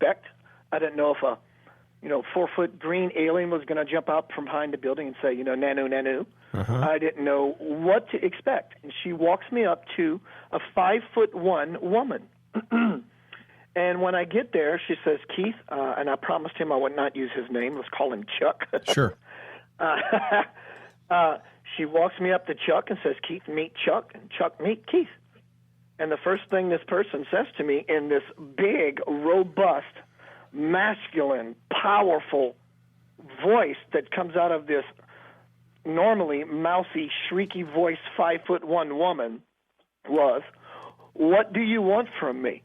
expect. I didn't know if a 4-foot green alien was going to jump out from behind the building and say, nanu, nanu. I didn't know what to expect. And she walks me up to a 5'1" woman. And when I get there, she says, Keith, and I promised him I would not use his name. Let's call him Chuck. Sure. She walks me up to Chuck and says, Keith, meet Chuck, and Chuck, meet Keith. And the first thing this person says to me in this big, robust, masculine, powerful voice that comes out of this normally mousy, shrieky voice 5'1" woman was, what do you want from me?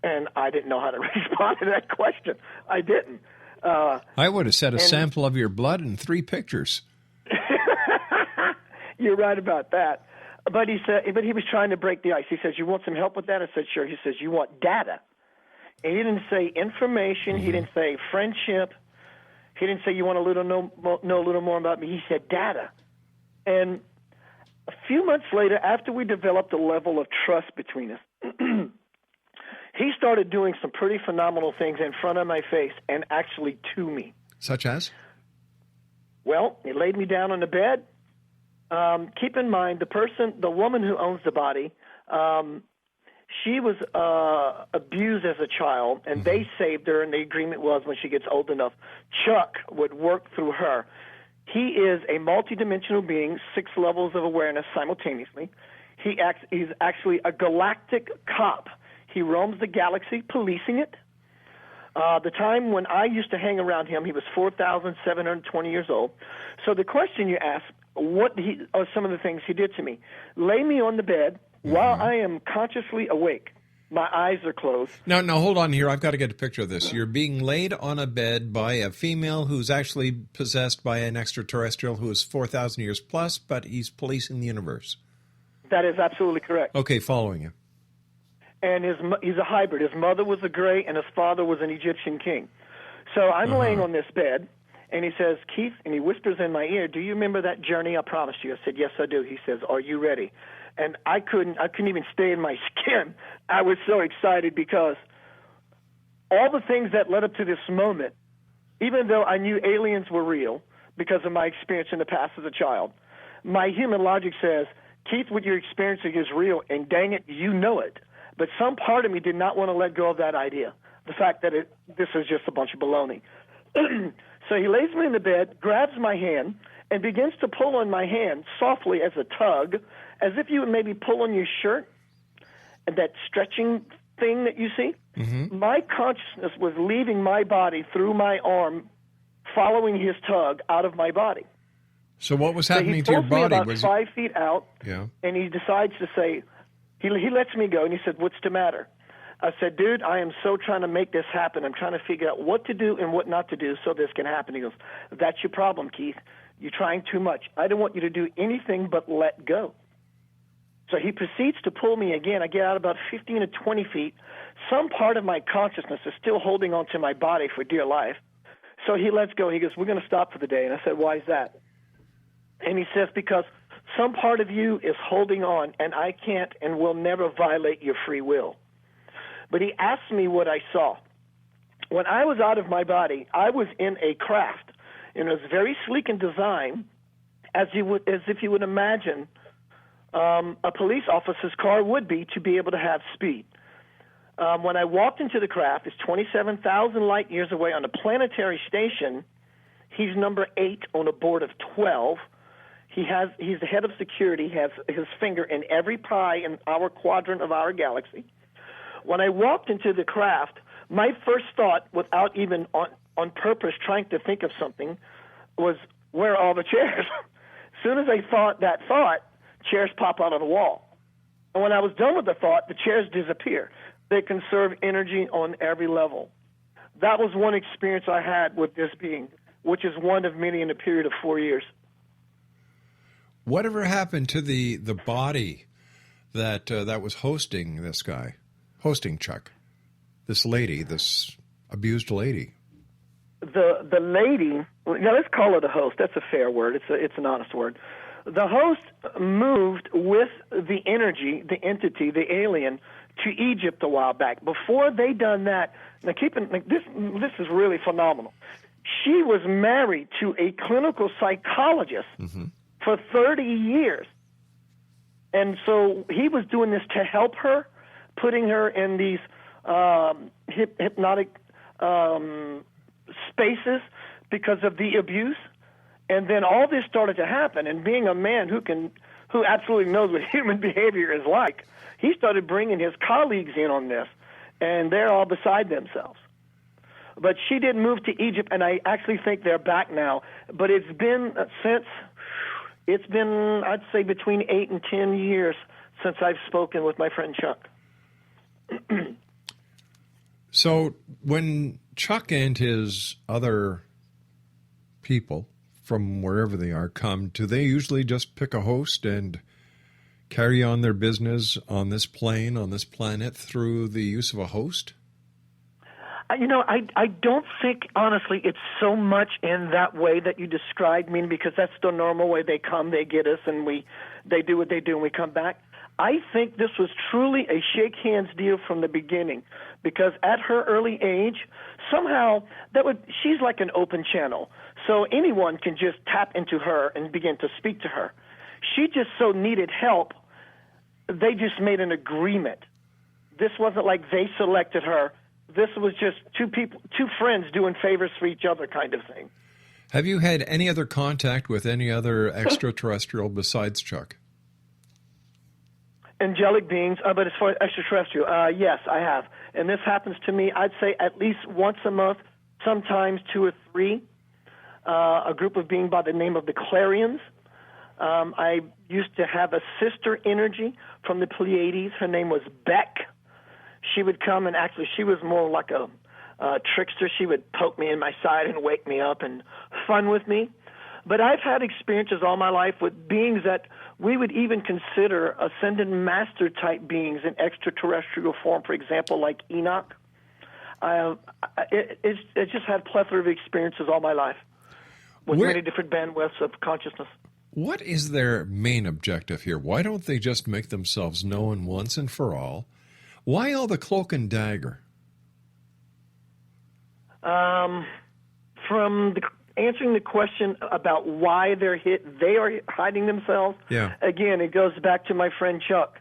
And I didn't know how to respond to that question. I didn't. I would have said a sample of your blood and 3 pictures. You're right about that. But he was trying to break the ice. He says, you want some help with that? I said, sure. He says, you want data. And he didn't say information. He didn't say friendship. He didn't say you want to know a little more about me. He said data. And a few months later, after we developed a level of trust between us, he started doing some pretty phenomenal things in front of my face and actually to me. Such as? Well, he laid me down on the bed. Keep in mind, the woman who owns the body, she was abused as a child, and they saved her, and the agreement was when she gets old enough, Chuck would work through her. He is a multidimensional being, 6 levels of awareness simultaneously. He's actually a galactic cop. He roams the galaxy, policing it. The time when I used to hang around him, he was 4,720 years old. So the question you asked, what are some of the things he did to me? Lay me on the bed while I am consciously awake. My eyes are closed. Now, hold on here. I've got to get a picture of this. You're being laid on a bed by a female who's actually possessed by an extraterrestrial who is 4,000 years plus, but he's policing the universe. That is absolutely correct. Okay, following you. And he's a hybrid. His mother was a gray, and his father was an Egyptian king. So I'm laying on this bed, and he says, Keith, and he whispers in my ear, do you remember that journey I promised you? I said, yes, I do. He says, are you ready? And I couldn't even stay in my skin. I was so excited because all the things that led up to this moment, even though I knew aliens were real because of my experience in the past as a child, my human logic says, Keith, what you're experiencing is real, and dang it, you know it. But some part of me did not want to let go of that idea, the fact that this is just a bunch of baloney. So he lays me in the bed, grabs my hand, and begins to pull on my hand softly as a tug, as if you would maybe pull on your shirt, and that stretching thing that you see. My consciousness was leaving my body through my arm, following his tug out of my body. So what was happening to your body? He pulls me about 5 feet out, and he decides to say, he lets me go, and he said, what's the matter? I said, dude, I am so trying to make this happen. I'm trying to figure out what to do and what not to do so this can happen. He goes, that's your problem, Keith. You're trying too much. I don't want you to do anything but let go. So he proceeds to pull me again. I get out about 15 to 20 feet. Some part of my consciousness is still holding on to my body for dear life. So he lets go. He goes, we're going to stop for the day. And I said, why is that? And he says, because some part of you is holding on, and I can't and will never violate your free will. But he asked me what I saw. When I was out of my body, I was in a craft, and it was very sleek in design, as if you would imagine a police officer's car would be to be able to have speed. When I walked into the craft, it's 27,000 light years away on a planetary station. He's number 8 on a board of 12. He's the head of security, has his finger in every pie in our quadrant of our galaxy. When I walked into the craft, my first thought, without even on purpose trying to think of something, was, where are all the chairs? As soon as I thought that thought, chairs pop out of the wall. And when I was done with the thought, the chairs disappear. They conserve energy on every level. That was one experience I had with this being, which is one of many in a period of 4 years. Whatever happened to the body that was hosting this guy, hosting Chuck, this lady, this abused lady? The lady, let's call it a host. That's a fair word. It's an honest word. The host moved with the energy, the entity, the alien, to Egypt a while back. Before they done that, now this is really phenomenal. She was married to a clinical psychologist for 30 years. And so he was doing this to help her, putting her in these hypnotic spaces because of the abuse. And then all this started to happen. And being a man who absolutely knows what human behavior is like, he started bringing his colleagues in on this, and they're all beside themselves. But she did move to Egypt, and I actually think they're back now. But it's been I'd say, between 8 and 10 years since I've spoken with my friend Chuck. So when Chuck and his other people from wherever they are come, do they usually just pick a host and carry on their business on this plane, on this planet, through the use of a host? I don't think, honestly, it's so much in that way that you described, because that's the normal way they come, they get us, and they do what they do, and we come back. I think this was truly a shake hands deal from the beginning, because at her early age, somehow she's like an open channel, so anyone can just tap into her and begin to speak to her. She just so needed help, they just made an agreement. This wasn't like they selected her. This was just two friends doing favors for each other kind of thing. Have you had any other contact with any other extraterrestrial besides Chuck? Angelic beings, but as far as extraterrestrial, yes, I have. And this happens to me, I'd say, at least once a month, sometimes 2 or 3. A group of beings by the name of the Clarions. I used to have a sister energy from the Pleiades. Her name was Beck. She would come, and actually she was more like a trickster. She would poke me in my side and wake me up and fun with me. But I've had experiences all my life with beings that we would even consider ascended master type beings in extraterrestrial form, for example, like Enoch. It's just had a plethora of experiences all my life with many different bandwidths of consciousness. What is their main objective here? Why don't they just make themselves known once and for all? Why all the cloak and dagger? Answering the question about why they are hiding themselves, again, it goes back to my friend Chuck.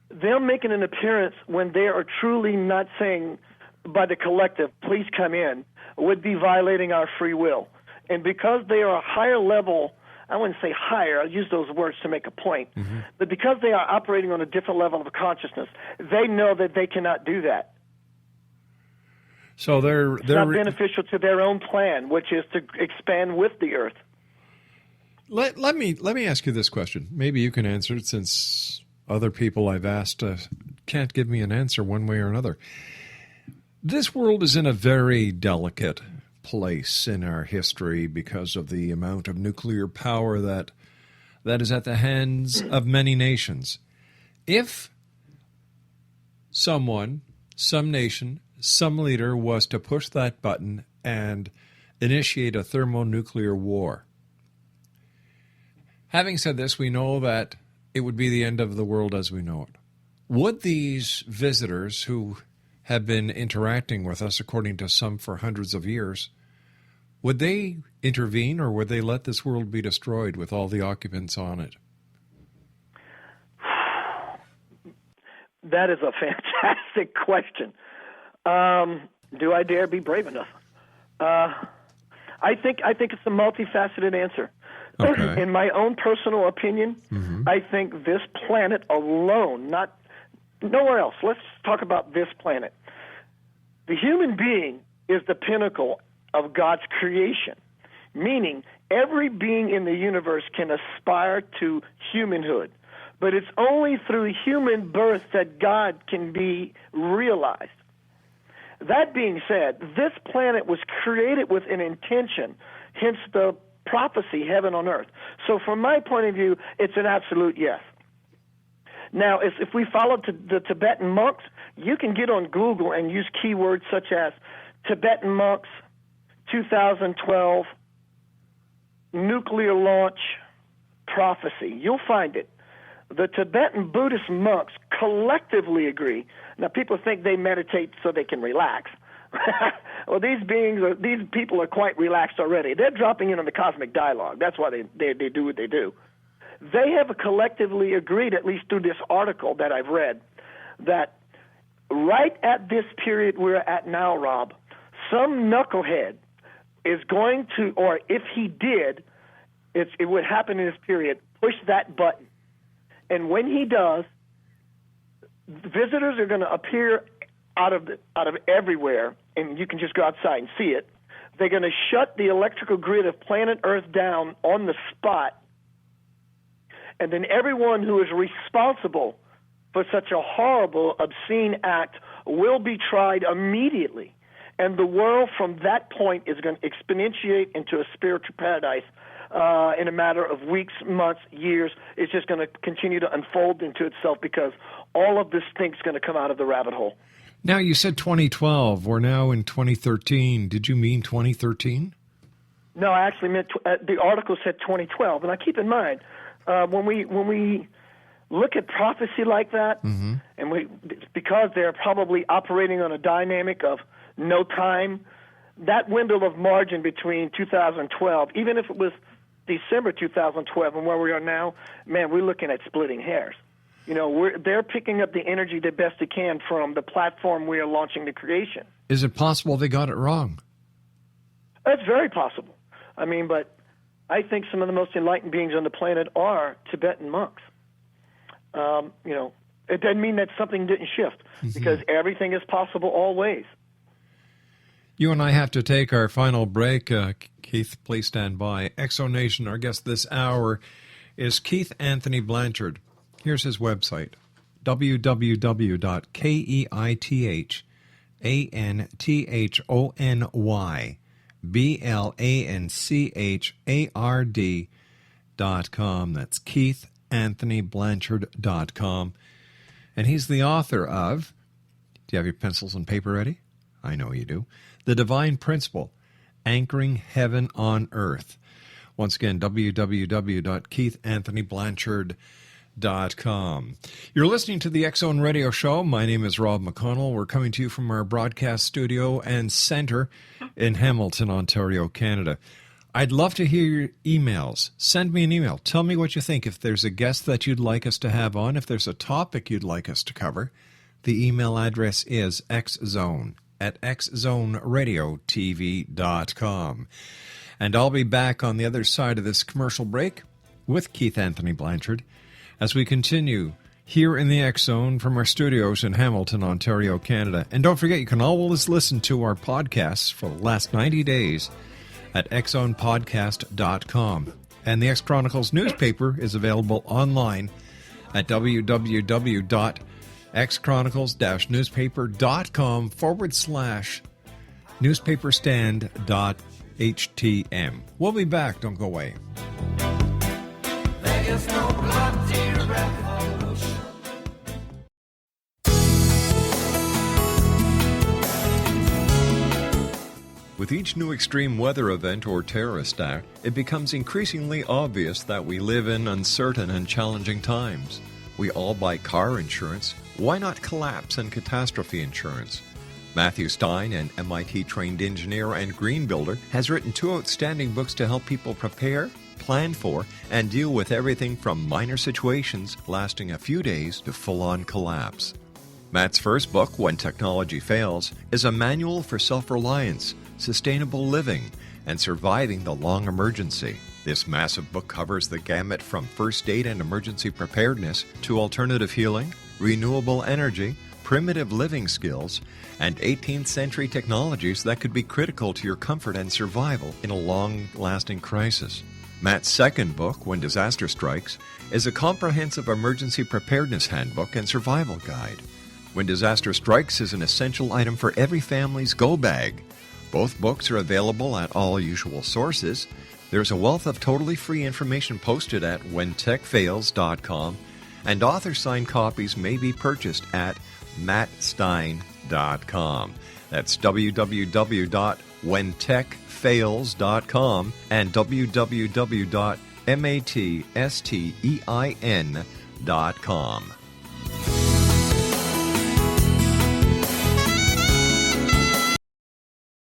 They're making an appearance when they are truly not saying by the collective, please come in, would be violating our free will. And because they are a higher level, I wouldn't say higher, I'll use those words to make a point, but because they are operating on a different level of consciousness, they know that they cannot do that. So it's not beneficial to their own plan, which is to expand with the earth. Let me ask you this question. Maybe you can answer it, since other people I've asked can't give me an answer one way or another. This world is in a very delicate place in our history because of the amount of nuclear power that is at the hands of many nations. If someone, some nation, some leader was to push that button and initiate a thermonuclear war. Having said this, we know that it would be the end of the world as we know it. Would these visitors who have been interacting with us, according to some, for hundreds of years, would they intervene, or would they let this world be destroyed with all the occupants on it? That is a fantastic question. Do I dare be brave enough? I think it's a multifaceted answer. Okay. In my own personal opinion, I think this planet alone, not nowhere else. Let's talk about this planet. The human being is the pinnacle of God's creation, meaning every being in the universe can aspire to humanhood, but it's only through human birth that God can be realized. That being said, this planet was created with an intention, hence the prophecy, heaven on earth. So from my point of view, it's an absolute yes. Now, if we follow the Tibetan monks, you can get on Google and use keywords such as Tibetan monks, 2012, nuclear launch, prophecy. You'll find it. The Tibetan Buddhist monks collectively agree. Now, people think they meditate so they can relax. Well, these people are quite relaxed already. They're dropping in on the cosmic dialogue. That's why they do what they do. They have collectively agreed, at least through this article that I've read, that right at this period we're at now, Rob, some knucklehead is going to, or if he did, it would happen in this period, push that button. And when he does, visitors are going to appear out of everywhere, and you can just go outside and see it. They're going to shut the electrical grid of planet Earth down on the spot, and then everyone who is responsible for such a horrible, obscene act will be tried immediately. And the world from that point is going to exponentiate into a spiritual paradise in a matter of weeks, months, years. It's just going to continue to unfold into itself because all of this stink's going to come out of the rabbit hole. Now, you said 2012. We're now in 2013. Did you mean 2013? No, I actually meant the article said 2012. And I keep in mind, when we look at prophecy like that, and because they're probably operating on a dynamic of no time, that window of margin between 2012, even if it was December 2012 and where we are now, man, we're looking at splitting hairs. You know, they're picking up the energy the best they can from the platform we are launching the creation. Is it possible they got it wrong? It's very possible. I mean, but I think some of the most enlightened beings on the planet are Tibetan monks. You know, it doesn't mean that something didn't shift because everything is possible always. You and I have to take our final break. Keith, please stand by. Exonation, our guest this hour is Keith Anthony Blanchard. Here's his website, www.KeithanthonyBlanchard.com. That's KeithAnthonyBlanchard.com. And he's the author of, do you have your pencils and paper ready? I know you do. The Divine Principle, Anchoring Heaven on Earth. Once again, www.KeithAnthonyBlanchard.com. You're listening to the X-Zone Radio Show. My name is Rob McConnell. We're coming to you from our broadcast studio and center in Hamilton, Ontario, Canada. I'd love to hear your emails. Send me an email. Tell me what you think. If there's a guest that you'd like us to have on, if there's a topic you'd like us to cover, the email address is xzone@xzoneradiotv.com. And I'll be back on the other side of this commercial break with Keith Anthony Blanchard as we continue here in the X-Zone from our studios in Hamilton, Ontario, Canada. And don't forget, you can always listen to our podcasts for the last 90 days at xzonepodcast.com. And the X-Chronicles newspaper is available online at www.xchronicles-newspaper.com/newspaperstand.htm. We'll be back. Don't go away. There is no bloody revolution. With each new extreme weather event or terrorist act, it becomes increasingly obvious that we live in uncertain and challenging times. We all buy car insurance. Why not collapse and catastrophe insurance? Matthew Stein, an MIT-trained engineer and green builder, has written 2 outstanding books to help people prepare, plan for, and deal with everything from minor situations lasting a few days to full-on collapse. Matt's first book, When Technology Fails, is a manual for self-reliance, sustainable living, and surviving the long emergency. This massive book covers the gamut from first aid and emergency preparedness to alternative healing, renewable energy, primitive living skills, and 18th century technologies that could be critical to your comfort and survival in a long-lasting crisis. Matt's second book, When Disaster Strikes, is a comprehensive emergency preparedness handbook and survival guide. When Disaster Strikes is an essential item for every family's go bag. Both books are available at all usual sources. There's a wealth of totally free information posted at whentechfails.com, and author-signed copies may be purchased at mattstein.com. That's www.whentechfails.com and www.mattstein.com.